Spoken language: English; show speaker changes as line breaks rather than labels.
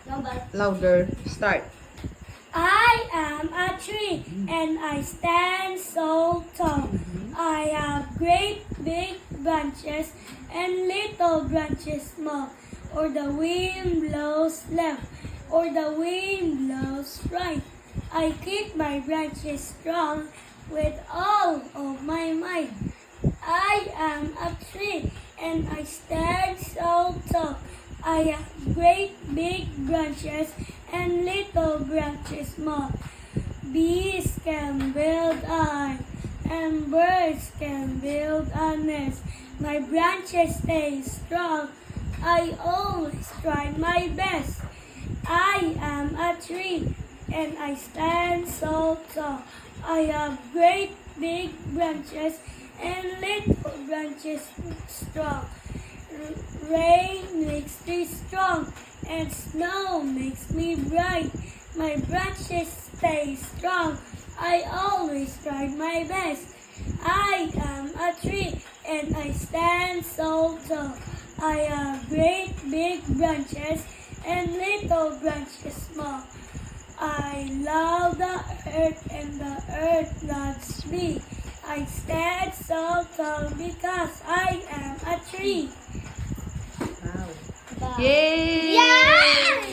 Louder. Start.
I am a tree and I stand so tall. I have great big branches and little branches small. Or the wind blows left, or the wind blows right. I keep my branches strong with all of my might. I am a tree and I stand so tall. I have great big branches and little branches small. Bees can build a and birds can build a nest. My branches stay strong. I always try my best. I am a tree and I stand so tall. I have great big branches and little branches strong. Rain makes me strong and snow makes me bright. My branches stay strong. I always try my best. I am a tree and I stand so tall. I have great big branches and little branches small. I love the earth and the earth loves me. I stand so tall because I am a tree.
Wow. Yay!
Yeah!